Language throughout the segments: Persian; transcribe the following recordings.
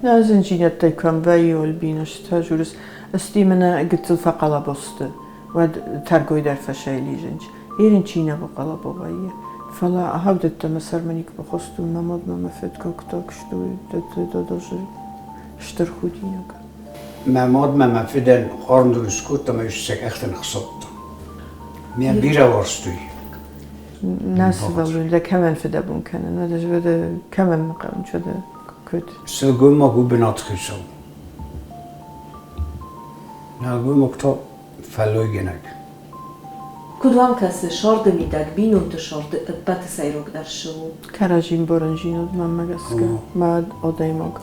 نه زنجینت تکم وی والبینش تجورس استیمنا قتل فقلا بسته و ترگوی در فشایلی جنج ایرن چینه بقلا بابایه فلا هودت مسر منیک بخستم نماد مفت کوکتاک شدوی داداش شتر خودی نکن مماد مفیدن قارن درست کود تا میشه اختن خصوت میان بیرا ورستوی ناس والون ده كمان فدا بون كان أنا ده جبده كمان مقام شده كود سلگوی ما گو بنات خیشم نگوی مکتا فلوی گنگ کدوم کسی شارد میدک بینون تو شارد بات سیروک در شو كراجين بورنجينو من مجسكا ما أدايمك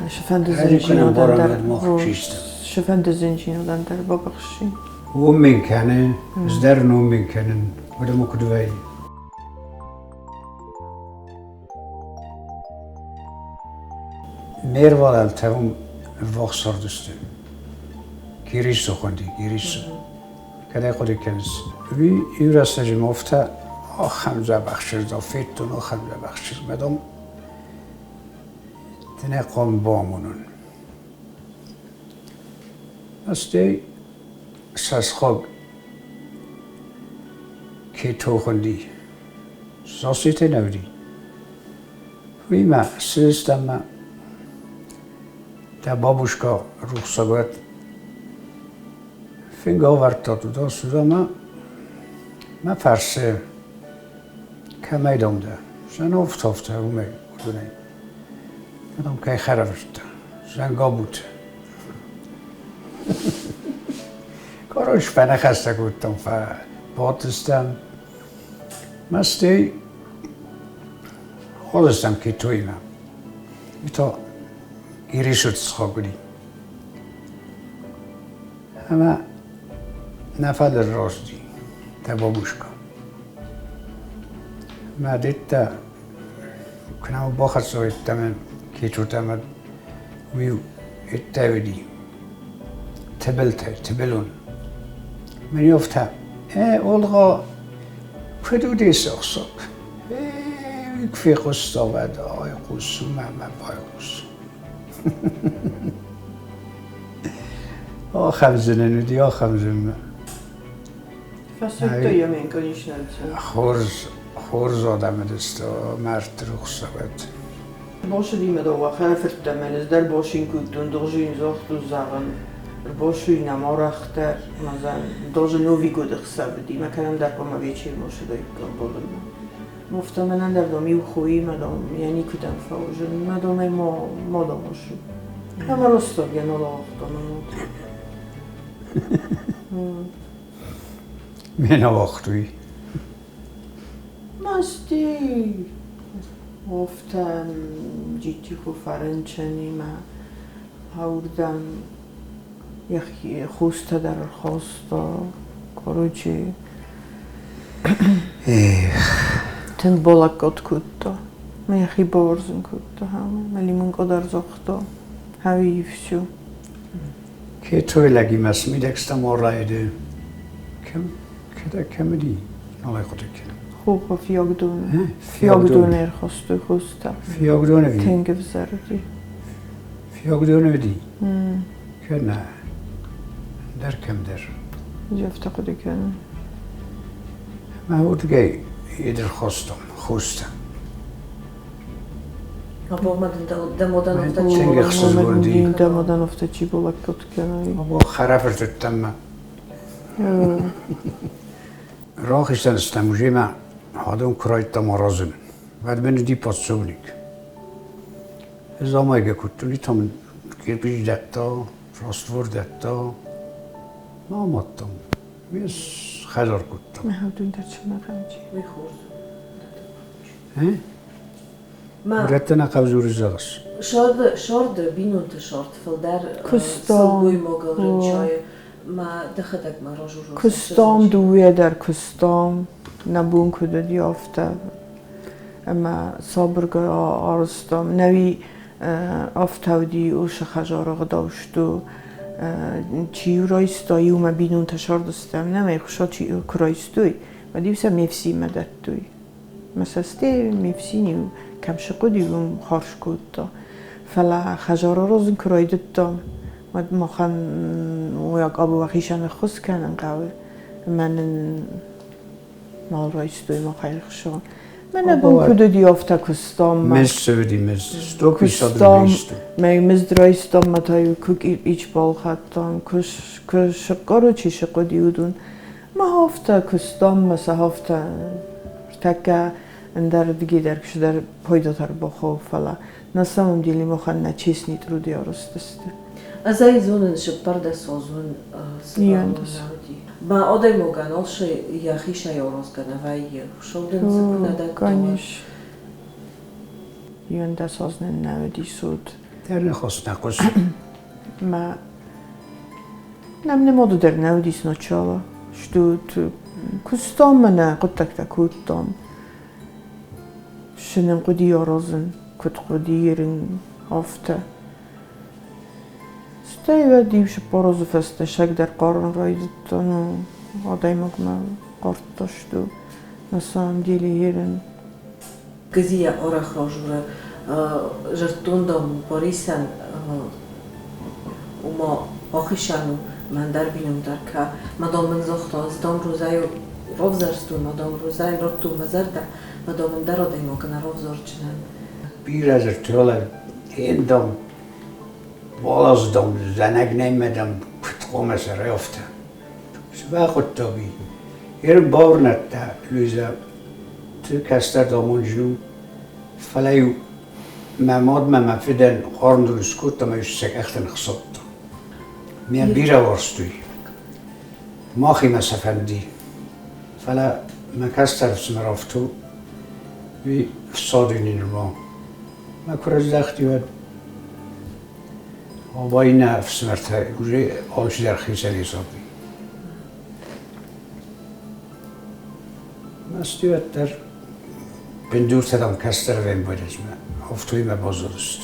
شفند هذه زنجينو كنا بورن دندر مخ شيست شفند زنجينو دندر ببخشي و من کنه زدر نو من کنن ولی مکدوی میر وال تام وقت سردسته گیریش سخندی گیریش کدای خودی کنس وی ایراست جمعفته خمزه بخشش دافیتون و خمزه بخشش مدام تنه قام بامونن استی ساسخوگ که تو خندی ساسیت نودی وی ما سیستم ما تا بابوشکا رخصت فینگا ورد تو دا سودا ما فرسه کمی دامده زن افتافته اومه کدونه مدام که خراب شده زن گابوده کاروش پنه خسته کردم باتستم مستی خودستم که توی من تا گیری شد سخابونی همه نفل راستی تا بابوشکا ما دیتا کنم باخت سویت من که چوتم ویو اتاودی تبلون من یفتم اولغا کدودی سخصاب کفی قصدا و دعای قصو من بای قصو آخم زنه ندی آخم زنه فسد تو یمین کنیش نلسن خورز آدم دست مرد رخصت باشه دیمه دو وقت فرت منز در باشین کودون دوجین زخت و زغن باشوی نمارختر مثلا دوج نوی گود خساب دی مکانم در پام بیچی باشه دایی کم بودم مفتمنن در دومی و خویی مدام یعنی کدام فوجن مدام ما دامشو همه راستا گه نلا آختانم من وقتوی مستی گفتم جیتی خو فرنچنی ما هوردم یخی خوسته در خواستا کاروچی تن بالک گد کتا من یخی بارزن کتا همه ملیمون قدر زختا هویفشو که توی لگی مسمی دکستم آرایده کم دی نالای خود کنم خوب فیاگدونه ارخواستو خوستا فیاگدونه بی تنگ بزردی فیاگدونه بی که نه در کم در جفت قدی کنم من بود که ایدر خوستم Або демоден Тенге офтачи. خصوص بردی دمادن افته چی بولک کت کنایی با خرافت تتم راهشتن استموجی ما هادم کرایت تا مرازم بعد من دی پاسونیک ازامای که کتونی تام کیرپیش دتا راستور دتا ما ماتم میس خلار کتم هودون در چه مقامجی میخورد. ما ما رتنا قبضور زاغس شارد بینون تشارد فل در کستام. سلگوی مگارن چای ما دخدک ما راجو رو کستام دویه در کستام نبون کده دیافته اما صابرگاه آرستام نوی آفتودی اوش خجارق داشتو چیو رایستایی و ما بینون تشاردستم نمی خوشا چیو کرایستوی و دیوسه میفسی مددتوی مثلا سته میفسی نیو کم شقودی بوم خارش کود دا فلا خجارة روزن كرويد الدم ما خان وياك أبو وخيشان خص كان قوي من ما رئيستوي ما خير خشون من أبون كده ديافتا كستام مز سودی مز ستوپی شد كستام ریستو ما مزدرايستام ما تايو كوك إيش بال خاتم كش شقارو چی شقو دیودون ما هفته كستام مثلا هفته تکه اندر دیگه درکش در پایدا تر بخو فلا نسام دیلی مخن نچیس نیت رو دیارست است. از ای زون شپرده سازون نیاندس. با آدم مگانالش یا خیشه یاروز کنه وی شودن سکونه داد. کانیش نیاندس از ننودی سود. در نخواست نقص ما نمودو در نودی سنچالا شدود کستام منه قد تک تکودم شنن قدی یارازن کد قدیرن هفته ستای و دیوش پاروز فسته شک در قارن رایدتن و آدای مگم قارت داشتو مثلا دیلی هیرن Gzija orach rożure, żartundom Borisem umo ochysianu mandarbinum darka madomen zochto z dom ruzaju rovzarstu madom ruzaj rotu mazarda madomen darodej mogna rovzorčinen. بیر از ارتوال این دم بالاز دم زنگ نیمدم کتقوم سر یافته سبا خود تابی ایرم باور نتا لویزا تو کستر دامون جنو فلیو مماد مفیدن قارن درست کود تا میش سک اختن خصد میان بیره وارستوی ماخی مسافندی فلا مکستر سمرافتو وی فسادینی نرمان ما کرز دختی و آبایی نفس مرتبه گوشه آلشی در خیسه حسابی مستیوت در بندور تدام کستر ویم باید از من افتوی ما بازارست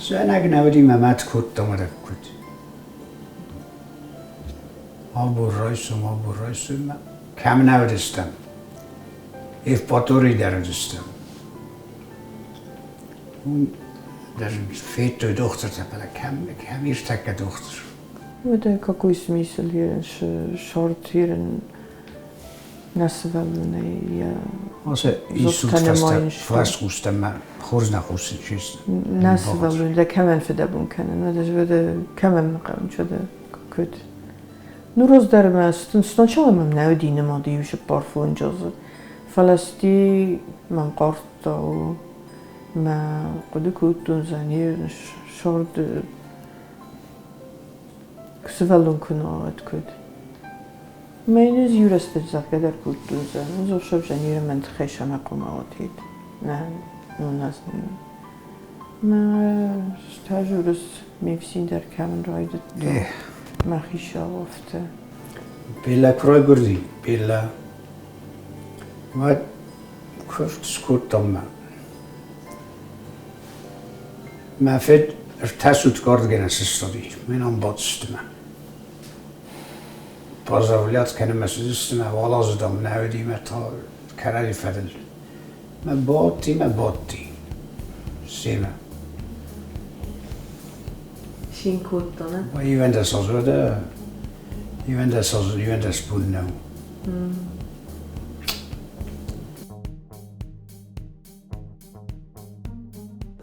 زنگ نودی ممت کود دامده کود آبور رایسم من کم نودستم ایف باتوری درستم اون در فیت توی دختر تپله کمیش تکه دختر و ده какой смысл هیرن شارت هیرن نسولونه یا واسه این سود فسته فرس خوستم من خورز نخوستن چیست نسولونه ده کمن فده بون کنن و ده کمن مقام شده کد نوروز در مستن ستانچال من نودی نمادیوش پارفون جازه فلسطی من قارت و ما قد كنتون زنير شرد كسفلون كنوات كد ما ينز يورست جزاك قدر كنتون زن زو شب زنير من تخيش أنا قماواتيد نه ناس ما استاجورس ميفسين در كامن رايدت ما خيشا وفته بيلا كروي قردي بيلا ما كفت سكوت طمع ما فد ارتاسوت کارد گنس استادی منم بادستم بازاریات کنم مسئولستم والا زدم نودی متا کراری فدل ما بادی سیمه Shin kutone. و ایوان دست آزاده ایوان دست پول نو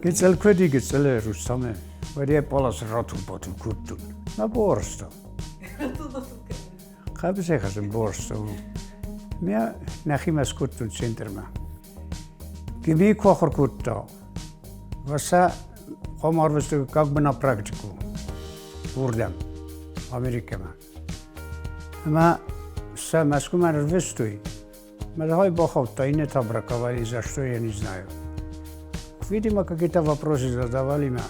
گذل کدی گذل روستامه ولی بالاس راتون باتون کردون ما بورستا قبل خشم بورستا میا نخیم از کردون سنتر ما کمی کاخر کردا واسه قمار وستو کاغ بنا پراکتیکو بردم آمریکا ما سه مسکو من روستوی مدهای باخود تا اینه تا برکاولی زشتوی نیز نیام Видимо, какие-то вопросы задавали меня.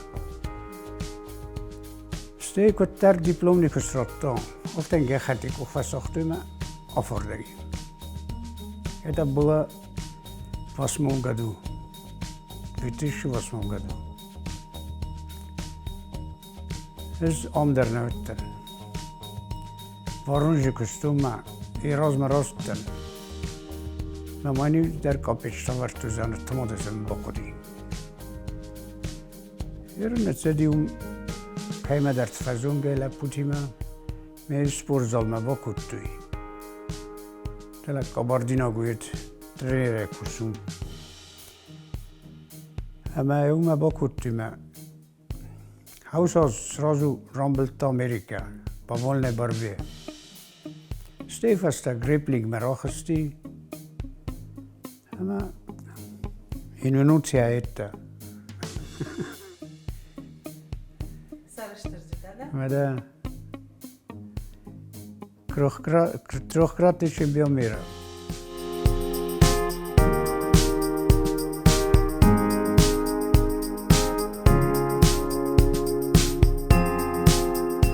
Стей коттар дипломник сротто. Офтен гехатик ухвасохтума офордаги. Это было в 2008 году. 2008 году. Из Омдернауттен. Воронжи костюма и размеростен. На мани дер капичтавар тузан томодесен бокоди. Yerine dediğim kayma dert fazon gele putima me spor zalma bakuttu. Tela kabardina guyet trenere kusum. Ama yuma bakuttu ma. Hausas srazu rambelt Amerika. Powolne barwie. Stefasta gripling merachesti. Ama inunucja etta. Mada trokrat się biomira.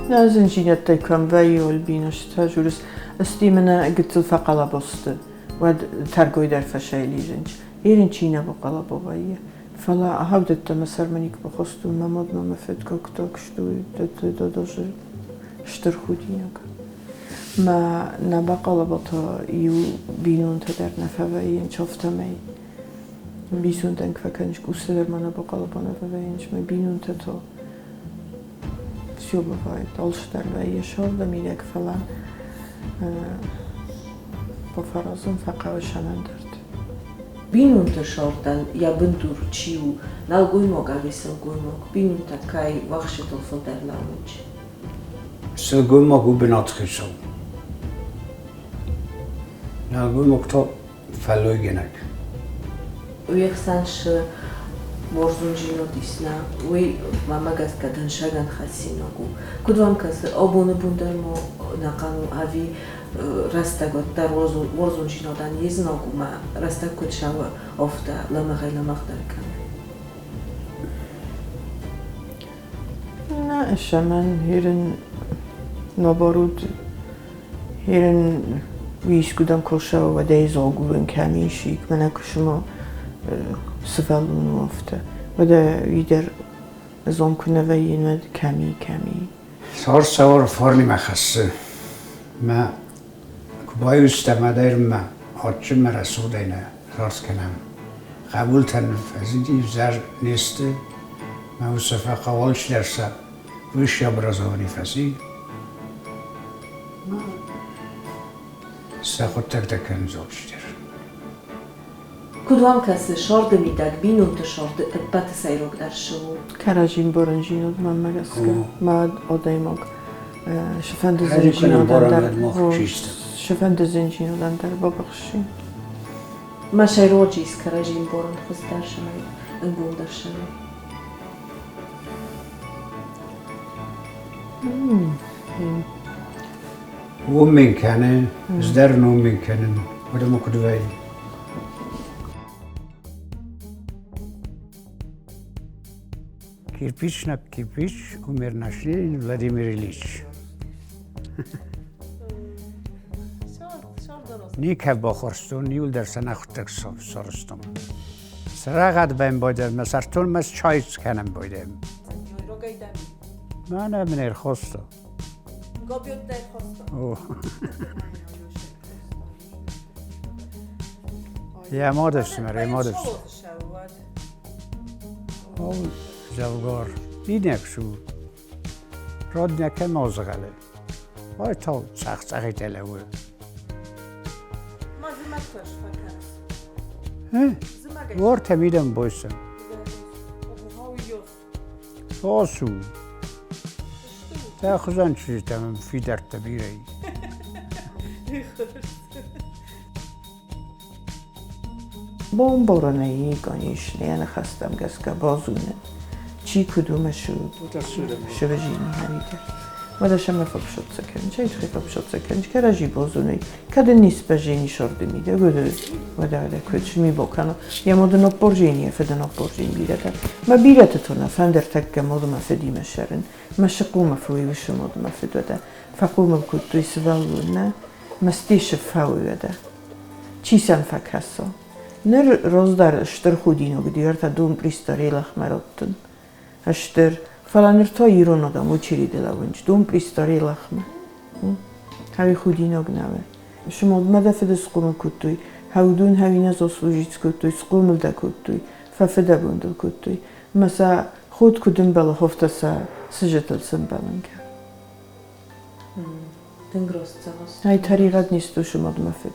لازم جيت تكون فيو البينوش تاجورس استيمنا قلت الفقلة بوست ود ترقوي در فشايلي جنج إيرن چينا بقلة بوغاية فلا هاودت مسر منيك بخستو ممد مفت كوكتوك شتو دادوش شتر خودينك ما نبقلة بطا يو بينون تدر نفاوين شفتا مي بيسون تنك فكنش قوسر ما نبقلة بنفاوينش ما بينون تتو Все бывает. Алштарда يشرب ميلك فلا بفرازم فقط شنندرد. بینون تشاردن یا بندور چیو نالگوی مگ آویسل گوی مگ بینون تکای وقت تلفن در لامج. سلگوی مگو بناتخیشم. نالگوی مگتا فلوی گنگ. وی خسانش ورزونجینو دیسنا وی ماماگاز کدن شگان خسیناگو. کدوم کس آبونه بندر مو نقانو آوی راستگات در ورزونجینو دان یزناگو ما راستگات شوا افتا لامغای لامغ در کنه. نه اشمن هیرن نبارود هیرن ویش کدام کشا و دیزاگوین کمیشیک من اکشما سفالون افته و ده ویدر زم کنه و یه کمی صار سوار فارنی مخصه ما کبای استمدار ما آتش مرسود اینه راست کنم قبول تنف از این زر نیسته ما وصفه قوالش درسه ویش یا برازوانی فسی سخود تک تکن زوجتر کدوم کس شارد میدک بینون تشارد ابت سیروک در شو کراجین برنجینو من مگسکه ما آدایماگ شفند زنجینو در شفند زنجینو در ببخشی ما شیروجیس کراجین برن خود در شمای انگون در شمای و ممکنه زدر نو ممکنه ولی مکدوی Кирпич на кирпич умер нашли Владимир Ильич. نیک باخورستون نیول در سنه خودک سرستم. سرقت بهم بایدم مسرتون مس چای کنم بایدم. من منیر خواسته. گابیوت در خواسته. یا ما داشتیم ما داشتیم. جوگار دیدنک شو. راد نکه مازغله. وای تا سخت دلوه. وارد میدم بایستم. آسو. تا خزان چیزی تمام فیدر تبیری. بارانه گانیش نه خستم گسکه بازونه. چی کدومشو شبجینی همیده. ما داشتم فبشت سکن. چه ایشی فبشت سکن؟ که راجی بازونی. کد نیست بجینی شرده میده. گوده و داره کدش میبکنه. یا مدن آبورجینیه فدن آبورجین بیرده. ما بیرده تو نه فندر تک مدن مفدی مشرن. ما شقوم فوی وش مدن مفدوده. فقوم بکد توی سوالو نه. مستیش فویده. چی سن فکرسا؟ نر روز در اشتر خودینو گدیار تا دوم پریستاری لخمراتن. اشتر فلانر تا ایران آدم و چیری دلونج دوم پریستاری لخمه. هاوی خودینو گناه. شما مدفع سقوم کتوی. هاودون هاوی نزاس لوجیت کتوی. سقوم الدا کتوی. ففدا بندل کتوی. مثلا خود کدوم بله هفته سجتل سنبالنگه. تنگرست زاست. های طریقت نیست شما مفید.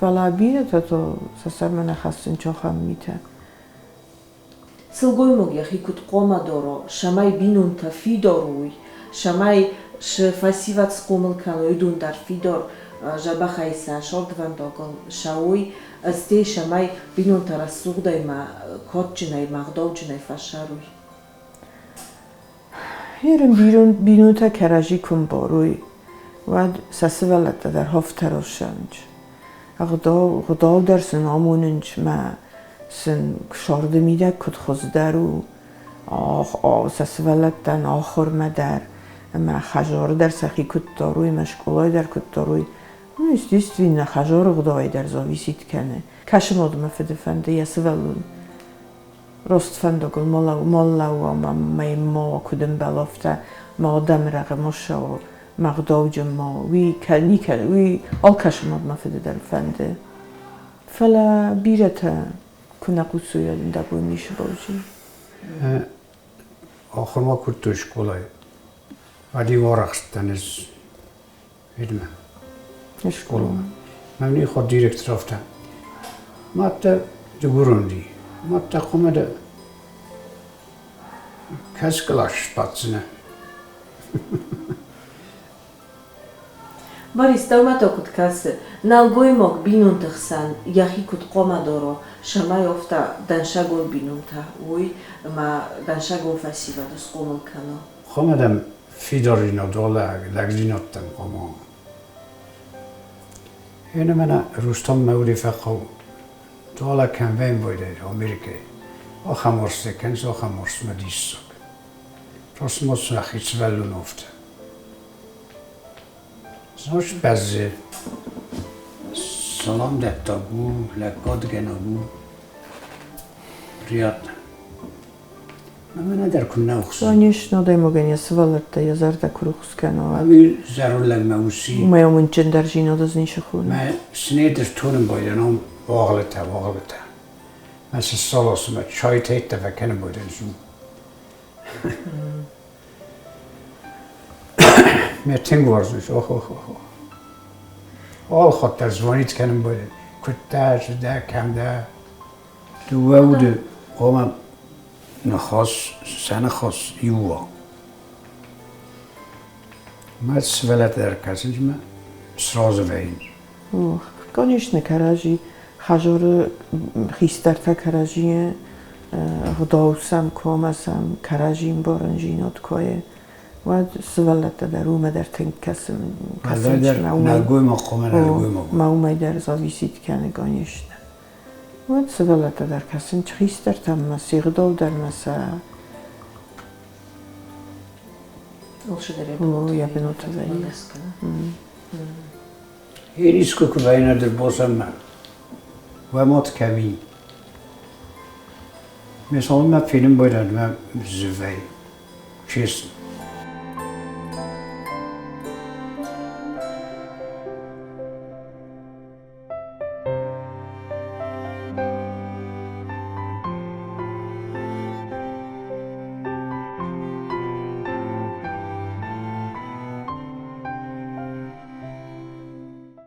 فلا بیره تو سر من خواستن چه خام میته. سلگوی مگه خیکت قوم دارو شمای بینون تا فیداروی شمای شفاسیوات سقومل کنوی دون در فیدار جبه خیسان شرط وان داغل شوی استی شمای بینون تا رسوق دای ما کات جنای مقدار جنای فشاروی. هرم بینون تا کراجی کن باروی و سسولت در هفته روشنج. غدا درسن آموننج ما سن شارد میده کد خزدرو سسولت دن آخر مدر ما خجار در سخی کد داروی مشکلای در کد داروی نیست وین خجار غدای در زاویسید کنه کشم آدم فده فنده یا سولون راست فنده گل مالا و ما کدم بلافته ما آدم رقم شو مقداوج ما وی کنی که وی آل کشم آدم فده در فنده فلا بیرته کنه قصوی آدم دبوی میشه باوجی آخر ما کد تو شکلای ولی وارخستن از ایدمه شکولا من خود دیرکت رفتم ما تا جبروندی ما تا خمده کس کلاش پاتسنه باریست اومد کد کاسه نالگوی مگ بینون تخسان یخی کد قوم دارو شمای افتا دانشگون بینون تا وی ما دانشگون فسیوا دست قومل کنه خمدم فیدارینو دوله لگزیناتم قوم اینه من روستان مولی فقو دوله کم وین بوده آمریکا آخه مرسته کنز آخه مرس مدیسک راست مرس نخیچ ولون افته زنش بزه سلام دکتا بو لکاد گنا بو ریاد من در کنه اخصی دانیش ندای مگنی سوالت یا زرد کروخس کنه امی زرون لگ موسی ما یومن جندر جینا دز نیش خونه من سنیدش تونم باید نام واقعته من سالس ما چای تیت دفکنه باید نشون من تنگ ورزش آل خود در زوانیت کنم باید کتر شده کم ده دو وود قوم نخواست سن خواست یوا ما سولت در کسی من سراز وین کنیش نکراجی خجار خیستر تا کراجیه غداوسم کامسم کراجیم بارنجینات کوه و سولت در اومد در تنگ کسم نگوی ما قوم نگوی ما اومد در زاویسید کنه گانیش و سولت در کسم خیستر تم مسیح غداو در مسا یا بنوت وین هیچ که وین در باسم من و مات کمی مثلا من فیلم باید من زوی چیست